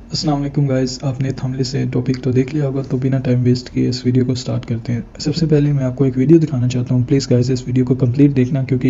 अस्सलाम वालेकुम गाइस, आपने थंबनेल से टॉपिक तो देख लिया होगा, तो बिना टाइम वेस्ट किए इस वीडियो को स्टार्ट करते हैं। सबसे पहले मैं आपको एक वीडियो दिखाना चाहता हूँ। प्लीज़ गाइस इस वीडियो को कंप्लीट देखना क्योंकि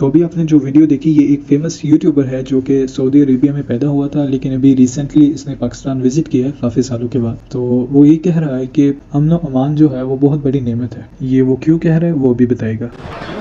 तो अभी आपने जो वीडियो देखी, ये एक फेमस यूट्यूबर है जो कि सऊदी अरेबिया में पैदा हुआ था, लेकिन अभी रिसेंटली इसने पाकिस्तान विजिट किया है काफ़ी सालों के बाद। तो वो ये कह रहा है कि अमन व अमान जो है वो बहुत बड़ी नेमत है। ये वो क्यों कह रहा है वो भी बताएगा।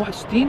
61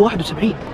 71.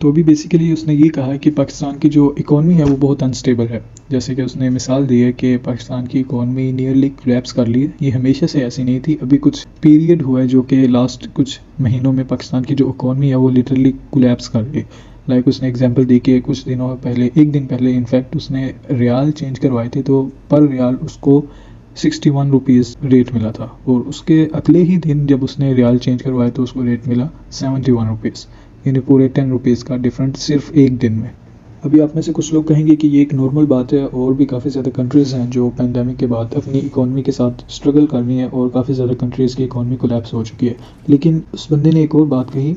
तो अभी बेसिकली उसने ये कहा है कि पाकिस्तान की जो इकॉनमी है वो बहुत अनस्टेबल है। जैसे कि उसने मिसाल दी है कि पाकिस्तान की इकॉनमी नियरली कोलैप्स कर ली है। ये हमेशा से ऐसी नहीं थी, अभी कुछ पीरियड हुआ है जो कि लास्ट कुछ महीनों में पाकिस्तान की जो इकॉनमी है वो लिटरली कोलैप्स कर ली। लाइक उसने एग्जांपल दी कि कुछ दिनों पहले, एक दिन पहले इनफैक्ट उसने रियाल चेंज करवाए थे, तो पर रियाल उसको 61 रुपीज़ रेट मिला था, और उसके अगले ही दिन जब उसने रियाल चेंज करवाए तो उसको रेट मिला 71 रुपीज़, यानी पूरे 10 रुपीज़ का डिफरेंस सिर्फ एक दिन में। अभी आप में से कुछ लोग कहेंगे कि ये एक नॉर्मल बात है, और भी काफ़ी ज़्यादा कंट्रीज़ हैं जो पैंडेमिक के बाद अपनी इकॉनमी के साथ स्ट्रगल कर रही हैं, और काफ़ी ज़्यादा कंट्रीज़ की इकॉनमी कोलैप्स हो चुकी है। लेकिन उस बंदे ने एक और बात कही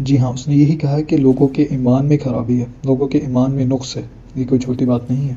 जी हाँ, उसने यही कहा है कि लोगों के ईमान में खराबी है, लोगों के ईमान में नुक्स है। ये कोई छोटी बात नहीं है।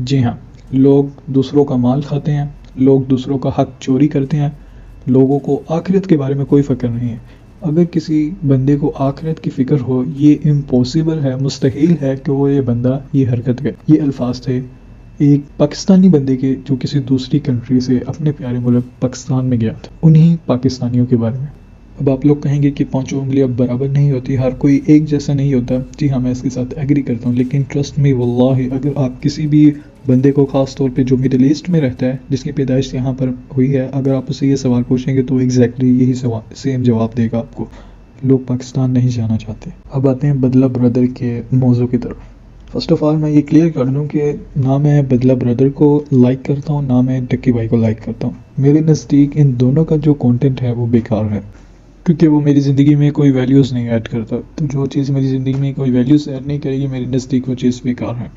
जी हाँ, लोग दूसरों का माल खाते हैं, लोग दूसरों का हक चोरी करते हैं, लोगों को आखिरत के बारे में कोई फ़िक्र नहीं है। अगर किसी बंदे को आखिरत की फ़िक्र हो, ये इम्पॉसिबल है, मुस्तहील है कि वो ये बंदा ये हरकत करे। ये अल्फाज थे एक पाकिस्तानी बंदे के जो किसी दूसरी कंट्री से अपने प्यारे मुल्क पाकिस्तान में गया था, उन्हीं पाकिस्तानियों के बारे में। अब आप लोग कहेंगे कि पांचों उंगलियां बराबर नहीं होती, हर कोई एक जैसा नहीं होता। जी हाँ, मैं इसके साथ एग्री करता हूँ, लेकिन ट्रस्ट मी वल्लाही, अगर आप किसी भी बंदे को, ख़ास तौर पे जो मिडिल ईस्ट में रहता है, जिसकी पैदाइश यहाँ पर हुई है, अगर आप उसे ये सवाल पूछेंगे तो एग्जैक्टली यही सवाल सेम जवाब देगा आपको। लोग पाकिस्तान नहीं जाना चाहते। अब आते हैं बदला ब्रदर के मौजू की तरफ। फर्स्ट ऑफ ऑल मैं ये क्लियर कर दूँ कि ना मैं बदला ब्रदर को लाइक करता हूँ, ना मैं डक्की भाई को लाइक करता हूँ। मेरे नज़दीक इन दोनों का जो कंटेंट है वो बेकार है, क्योंकि वो मेरी ज़िंदगी में कोई वैल्यूज़ नहीं ऐड करता। तो जो चीज़ मेरी ज़िंदगी में कोई वैल्यूज़ ऐड नहीं करेगी, मेरे नज़दीक वो चीज़ बेकार है।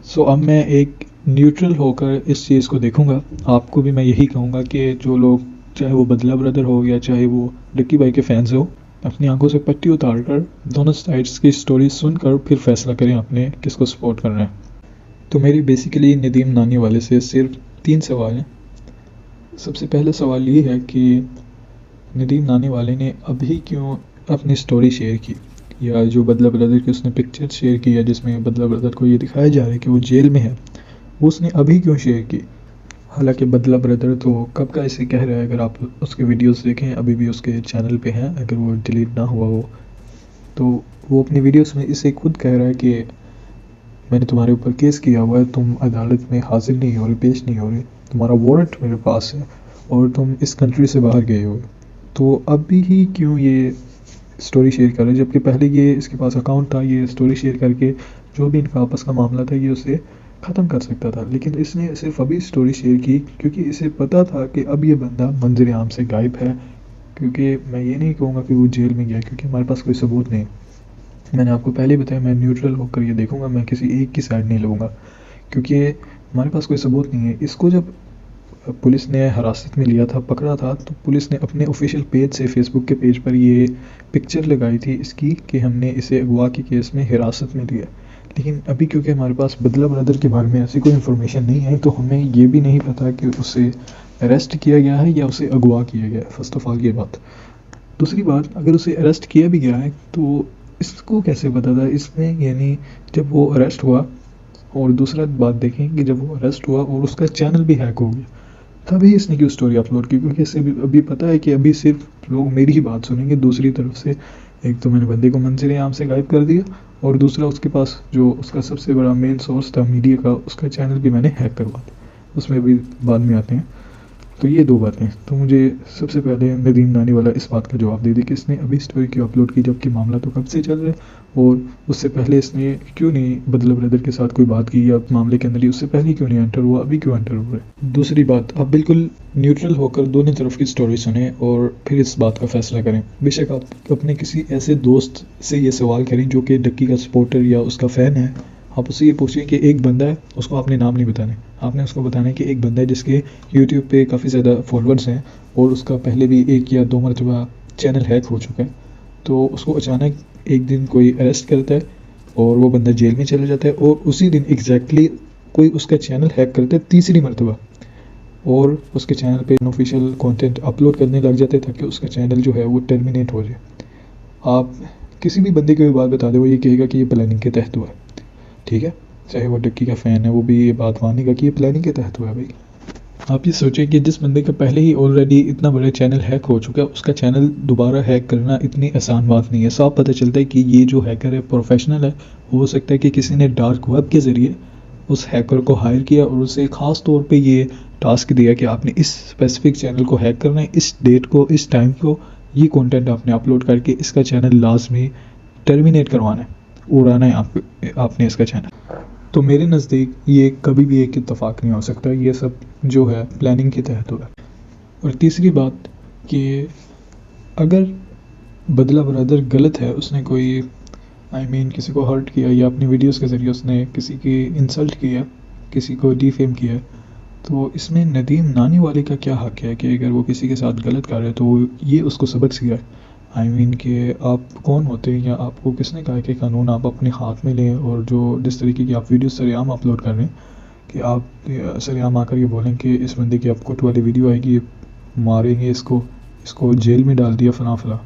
सो अब मैं एक न्यूट्रल होकर इस चीज़ को देखूंगा। आपको भी मैं यही कहूँगा कि जो लोग, चाहे वो बदला ब्रदर हो या चाहे वो डक्की भाई के फैंस हो, अपनी आंखों से पट्टी उतार कर दोनों साइड्स की स्टोरी सुनकर फिर फैसला करें आपने किसको सपोर्ट करना है। तो मेरी बेसिकली नदीम नानी वाले से सिर्फ 3 सवाल हैं। सबसे पहला सवाल ये है कि नदीम नानी वाले ने अभी क्यों अपनी स्टोरी शेयर की, या जो बदला ब्रदर की उसने पिक्चर शेयर की है जिसमें बदला ब्रदर को ये दिखाया जा रहा है कि वो जेल में है, वो उसने अभी क्यों शेयर की। हालांकि बदला ब्रदर तो कब का इसे कह रहा है, अगर आप उसके वीडियोस देखें अभी भी उसके चैनल पे हैं, अगर वो डिलीट ना हुआ हो तो वो अपनी वीडियोस में इसे खुद कह रहा है कि मैंने तुम्हारे ऊपर केस किया हुआ है, तुम अदालत में हाजिर नहीं हो रहे, पेश नहीं हो रहे, तुम्हारा वारंट मेरे पास है और तुम इस कंट्री से बाहर गए हो। तो अभी ही क्यों ये स्टोरी शेयर कर रहे, जबकि पहले ये इसके पास अकाउंट था, ये स्टोरी शेयर करके जो भी इनका आपस का मामला था ये उसे ख़त्म कर सकता था। लेकिन इसने सिर्फ अभी स्टोरी शेयर की क्योंकि इसे पता था कि अब ये बंदा मंजर आम से गायब है। क्योंकि मैं ये नहीं कहूँगा कि वो जेल में गया, क्योंकि हमारे पास कोई सबूत नहीं। मैंने आपको पहले बताया, मैं न्यूट्रल होकर ये देखूँगा, मैं किसी एक की साइड नहीं लूँगा, क्योंकि हमारे पास कोई सबूत नहीं है। इसको जब पुलिस ने हिरासत में लिया था, पकड़ा था, तो पुलिस ने अपने ऑफिशियल पेज से, फेसबुक के पेज पर ये पिक्चर लगाई थी इसकी कि हमने इसे अगवा के केस में हिरासत में लिया। लेकिन अभी क्योंकि हमारे पास बदला ब्रदर के बारे में ऐसी कोई इन्फॉर्मेशन नहीं है, तो हमें ये भी नहीं पता कि उसे अरेस्ट किया गया है या उसे अगवा किया गया है। फर्स्ट ऑफ ऑल ये बात। दूसरी बात, अगर उसे अरेस्ट किया भी गया है तो इसको कैसे पता था इसने, यानी जब वो अरेस्ट हुआ। और दूसरा बात देखें कि जब वो अरेस्ट हुआ और उसका चैनल भी हैक हो गया, तभी इसने क्यों स्टोरी अपलोड की, क्योंकि इसे अभी पता है कि अभी सिर्फ लोग मेरी ही बात सुनेंगे। दूसरी तरफ से एक तो मैंने बंदे को मंजर आम से गायब कर दिया, और दूसरा उसके पास जो उसका सबसे बड़ा मेन सोर्स था मीडिया का, उसका चैनल भी मैंने हैक करवा दिया। उसमें भी बाद में आते हैं। तो ये 2 बातें। तो मुझे सबसे पहले नदीम नानी वाला इस बात का जवाब दे दी कि इसने अभी स्टोरी क्यों अपलोड की, जबकि मामला तो कब से चल रहा है और उससे पहले इसने क्यों नहीं बदला ब्रदर के साथ कोई बात की, या मामले के अंदर ही उससे पहले क्यों नहीं एंटर हुआ, अभी क्यों एंटर हुआ है। दूसरी बात, आप बिल्कुल न्यूट्रल होकर दोनों तरफ की स्टोरी सुने और फिर इस बात का फैसला करें। बेशक आप अपने किसी ऐसे दोस्त से ये सवाल करें जो कि डक्की का सपोर्टर या उसका फ़ैन है, आप उससे ये पूछें कि एक बंदा है, उसको आपने नाम नहीं बताने, आपने उसको बताना है कि एक बंदा है जिसके यूट्यूब पे काफ़ी ज़्यादा फॉलोअर्स हैं और उसका पहले भी 1 या 2 मरतबा चैनल हैक हो चुका है। तो उसको अचानक एक दिन कोई अरेस्ट करता है और वो बंदा जेल में चला जाता है और उसी दिन एग्जैक्टली कोई उसका चैनल हैक करता है तीसरी मरतबा और उसके चैनल पे ऑफिशियल कंटेंट अपलोड करने लग जाते हैं ताकि उसका चैनल जो है वो टर्मिनेट हो जाए। आप किसी भी बंदे को ये बात बता दे, वो ये कहेगा कि ये प्लानिंग के तहत हुआ है, ठीक है। चाहे वो डक्की का फ़ैन है, वो भी ये बात मानेगा कि ये प्लानिंग के तहत हुआ है भाई। आप ये सोचें कि जिस बंदे का पहले ही ऑलरेडी इतना बड़ा चैनल हैक हो चुका है, उसका चैनल दोबारा हैक करना इतनी आसान बात नहीं है। साफ पता चलता है कि ये जो हैकर है प्रोफेशनल है। हो सकता है कि किसी ने डार्क वेब के ज़रिए उस हैकर को हायर किया और उसे ख़ास तौर पे ये टास्क दिया कि आपने इस स्पेसिफिक चैनल को हैक करना है, इस डेट को, इस टाइम को, ये कंटेंट आपने अपलोड करके इसका चैनल लाजमी टर्मिनेट करवाना है, उड़ाना है आपने इसका चैनल। तो मेरे नज़दीक ये कभी भी एक इत्तेफाक नहीं हो सकता, ये सब जो है प्लानिंग के तहत हुआ। और तीसरी बात कि अगर बदला ब्रदर गलत है, उसने कोई किसी को हर्ट किया या अपनी वीडियोस के ज़रिए उसने किसी की इंसल्ट किया, किसी को डिफेम किया, तो इसमें नदीम नानी वाले का क्या हक़ है कि अगर वो किसी के साथ गलत कर रहे हैं तो ये उसको सबक सिखाए। कि आप कौन होते हैं या आपको किसने कहा कि कानून आप अपने हाथ में लें और जो जिस तरीके की आप वीडियो सरेआम अपलोड कर रहे हैं कि आप सरेआम आकर ये बोलें कि इस बंदे की आप कुट वाली वीडियो आएगी, मारेंगे इसको जेल में डाल दिया फला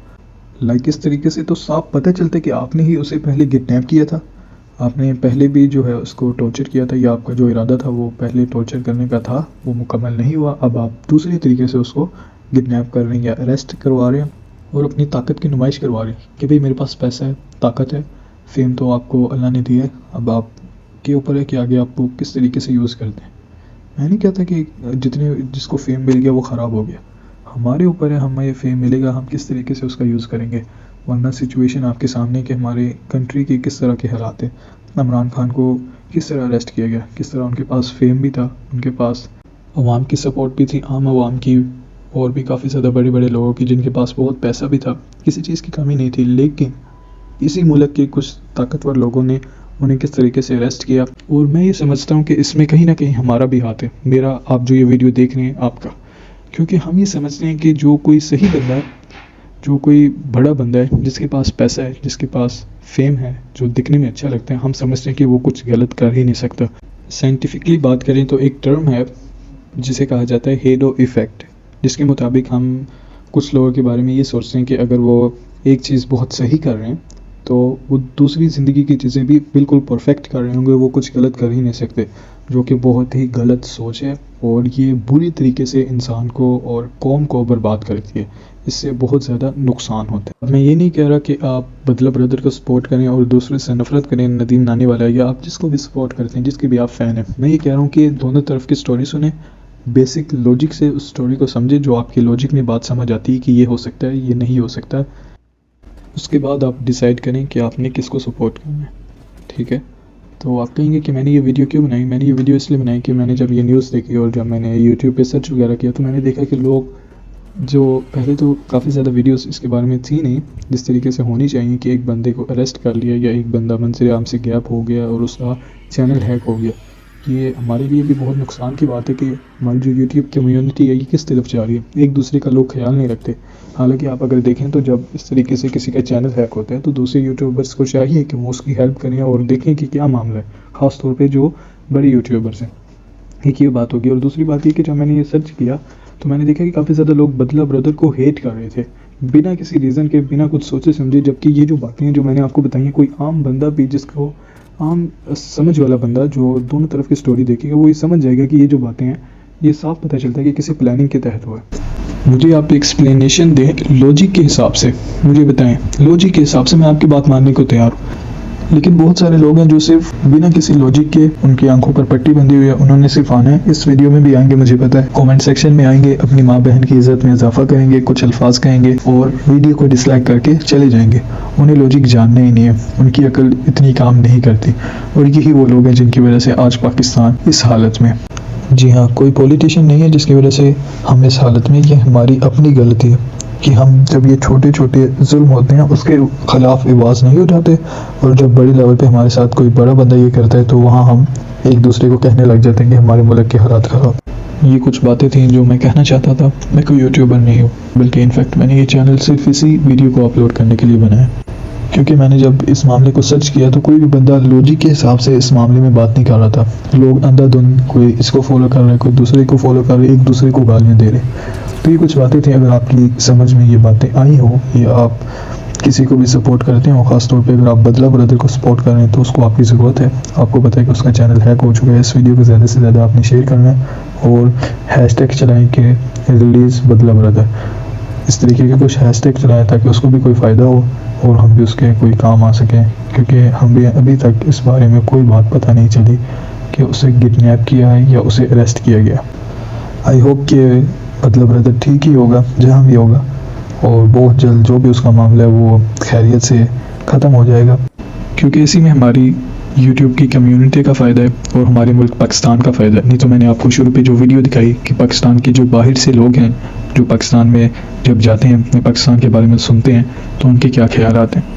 लाइक इस तरीके से। तो साफ पता चलता है कि आपने ही उसे पहले किडनैप किया था, आपने पहले भी जो है उसको टॉर्चर किया था, या आपका जो इरादा था वो पहले टॉर्चर करने का था, वो मुकम्मल नहीं हुआ। अब आप दूसरी तरीके से उसको किडनैप कर रहे हैं या अरेस्ट करवा रहे हैं और अपनी ताकत की नुमाइश करवा रहे हैं कि भाई मेरे पास पैसा है, ताकत है, फेम तो आपको अल्लाह ने दिया है, अब आपके ऊपर है कि आगे आपको किस तरीके से यूज़ करते हैं। मैं नहीं कहता कि जिसको फेम मिल गया वो ख़राब हो गया, हमारे ऊपर है, हमें फेम मिलेगा, हम किस तरीके से उसका यूज़ करेंगे। वरना सिचुएशन आपके सामने कि हमारे कंट्री के किस तरह के हालात हैं। इमरान खान को किस तरह अरेस्ट किया गया, किस तरह उनके पास फेम भी था, उनके पास अवाम की सपोर्ट भी थी, आम आवाम की, और भी काफ़ी ज़्यादा बड़े बड़े लोगों की जिनके पास बहुत पैसा भी था, किसी चीज़ की कमी नहीं थी। लेकिन इसी मुल्क के कुछ ताकतवर लोगों ने उन्हें किस तरीके से अरेस्ट किया। और मैं ये समझता हूँ कि इसमें कहीं ना कहीं हमारा भी हाथ है, मेरा, आप जो ये वीडियो देख रहे हैं आपका, क्योंकि हम ये समझते हैं कि जो कोई सही बंदा है, जो कोई बड़ा बंदा है, जिसके पास पैसा है, जिसके पास फेम है, जो दिखने में अच्छा लगता है, हम समझते हैं कि वो कुछ गलत कर ही नहीं सकता। साइंटिफिकली बात करें तो एक टर्म है जिसे कहा जाता है हेलो इफ़ेक्ट, जिसके मुताबिक हम कुछ लोगों के बारे में ये सोचते हैं कि अगर वो एक चीज़ बहुत सही कर रहे हैं तो वो दूसरी ज़िंदगी की चीज़ें भी बिल्कुल परफेक्ट कर रहे होंगे, वो कुछ गलत कर ही नहीं सकते, जो कि बहुत ही गलत सोच है और ये बुरी तरीके से इंसान को और कौम को बर्बाद करती है। इससे बहुत ज़्यादा नुकसान होता है। मैं ये नहीं कह रहा कि आप बदला ब्रदर को सपोर्ट करें और दूसरे से नफरत करें, नदीम नानी वाला, या आप जिसको भी सपोर्ट करते हैं, जिसके भी आप फ़ैन हैं। मैं ये कह रहा हूँ कि दोनों तरफ की स्टोरी सुने, बेसिक लॉजिक से उस स्टोरी को समझे, जो आपकी लॉजिक में बात समझ आती है कि ये हो सकता है, ये नहीं हो सकता। उसके बाद आप डिसाइड करें कि आपने किसको सपोर्ट करना है, ठीक है। तो आप कहेंगे कि मैंने ये वीडियो क्यों बनाई? मैंने ये वीडियो इसलिए बनाई कि मैंने जब ये न्यूज़ देखी और जब मैंने यूट्यूब पे सर्च वगैरह किया तो मैंने देखा कि लोग, जो पहले तो काफ़ी ज़्यादा वीडियोस इसके बारे में थी नहीं जिस तरीके से होनी चाहिए, कि एक बंदे को अरेस्ट कर लिया या एक बंदा मंजर आम से गैप हो गया और उसका चैनल हैक हो गया। ये हमारे लिए भी बहुत नुकसान की बात है कि हमारी जो यूट्यूब कम्युनिटी है ये किस तरफ जा रही है, एक दूसरे का लोग ख्याल नहीं रखते। हालांकि आप अगर देखें तो जब इस तरीके से किसी का चैनल हैक होता है तो दूसरे यूट्यूबर्स को चाहिए कि वो उसकी हेल्प करें और देखें कि क्या मामला है, ख़ास तौर पे जो बड़े यूट्यूबर्स हैं। एक ये बात होगी। और दूसरी बात ये कि जब मैंने ये सर्च किया तो मैंने देखा कि काफ़ी ज़्यादा लोग बदला ब्रदर को हेट कर रहे थे बिना किसी रीज़न के, बिना कुछ सोचे समझे। जबकि ये जो बातें हैं जो मैंने आपको बताई हैं, कोई आम बंदा भी, जिसको आम समझ वाला बंदा जो दोनों तरफ की स्टोरी देखेगा, वो ये समझ जाएगा कि ये जो बातें हैं ये साफ पता चलता है कि किसी प्लानिंग के तहत हुआ है। मुझे आप एक्सप्लेनेशन दें लॉजिक के हिसाब से, मुझे बताएं लॉजिक के हिसाब से, मैं आपकी बात मानने को तैयार हूँ। लेकिन बहुत सारे लोग हैं जो सिर्फ बिना किसी लॉजिक के, उनकी आंखों पर पट्टी बंधी हुई है, उन्होंने सिर्फ आना है, इस वीडियो में भी आएंगे मुझे पता है, कमेंट सेक्शन में आएंगे, अपनी माँ बहन की इज्जत में इजाफा करेंगे, कुछ अल्फाज कहेंगे और वीडियो को डिसलाइक करके चले जाएंगे। उन्हें लॉजिक जानना ही नहीं है, उनकी अकल इतनी काम नहीं करती। और यही वो लोग हैं जिनकी वजह से आज पाकिस्तान इस हालत में। जी हाँ, कोई पॉलिटिशियन नहीं है जिसकी वजह से हम इस हालत में, ये हमारी अपनी गलती है कि हम जब ये छोटे छोटे जुल्म होते हैं उसके ख़िलाफ़ आवाज़ नहीं उठाते, और जब बड़े लेवल पे हमारे साथ कोई बड़ा बंदा ये करता है तो वहाँ हम एक दूसरे को कहने लग जाते हैं कि हमारे मुल्क के हालात ख़राब। ये कुछ बातें थी जो मैं कहना चाहता था। मैं कोई यूट्यूबर नहीं हूँ, बल्कि इनफैक्ट मैंने ये चैनल सिर्फ इसी वीडियो को अपलोड करने के लिए बनाया, क्योंकि मैंने जब इस मामले को सर्च किया तो कोई भी बंदा लॉजिक के हिसाब से इस मामले में बात नहीं कर रहा था। लोग अंधाधुंध कोई इसको फॉलो कर रहे हैं, कोई दूसरे को फॉलो कर रहे हैं, एक दूसरे को गालियाँ दे रहे। तो ये कुछ बातें थी, अगर आपकी समझ में ये बातें आई हो या आप किसी को भी सपोर्ट करते हो, ख़ासतौर पे अगर आप बदला ब्रदर को सपोर्ट कर रहे हैं तो उसको आपकी ज़रूरत है। आपको पता है कि उसका चैनल हैक हो चुका है। इस वीडियो को ज़्यादा से ज़्यादा आपने शेयर करना है और हैशटैग चलाएं कि रिलीज़ बदला ब्रदर। इस तरीके के कुछ हैशटैग चलाएं ताकि उसको भी कोई फ़ायदा हो और हम भी उसके कोई काम आ सकें, क्योंकि हम भी अभी तक इस बारे में कोई बात पता नहीं चली कि उसे किडनैप किया है या उसे अरेस्ट किया गया। आई होप कि बदला ब्रदर ठीक ही होगा जहाँ भी होगा, और बहुत जल्द जो भी उसका मामला है वो खैरियत से ख़त्म हो जाएगा, क्योंकि इसी में हमारी यूट्यूब की कम्युनिटी का फ़ायदा है और हमारे मुल्क पाकिस्तान का फ़ायदा है। नहीं तो मैंने आपको शुरू पे जो वीडियो दिखाई कि पाकिस्तान के जो बाहर से लोग हैं जो पाकिस्तान में जब जाते हैं अपने पाकिस्तान के बारे में सुनते हैं तो उनके क्या ख्याल आते हैं।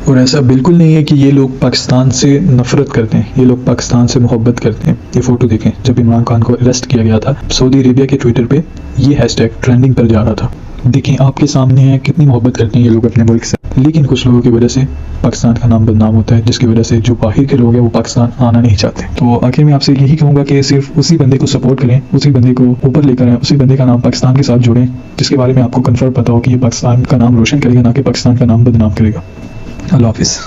और ऐसा बिल्कुल नहीं है कि ये लोग पाकिस्तान से नफ़रत करते हैं, ये लोग पाकिस्तान से मोहब्बत करते हैं। ये फ़ोटो देखें, जब इमरान खान को अरेस्ट किया गया था सऊदी अरेबिया के ट्विटर पे ये हैशटैग ट्रेंडिंग पर जा रहा था। देखें आपके सामने है कितनी मोहब्बत करते हैं ये लोग अपने मुल्क से, लेकिन कुछ लोगों की वजह से पाकिस्तान का नाम बदनाम होता है, जिसकी वजह से जो बाहर के लोग हैं वो पाकिस्तान आना नहीं चाहते। तो आखिर में आपसे यही कहूँगा कि सिर्फ उसी बंदे को सपोर्ट करें, उसी बंदे को ऊपर लेकर आएँ, उसी बंदे का नाम पाकिस्तान के साथ जोड़ें जिसके बारे में आपको कन्फर्म पता हो कि ये पाकिस्तान का नाम रोशन करेगा, ना कि पाकिस्तान का नाम बदनाम करेगा। अल्लाह हाफिज़।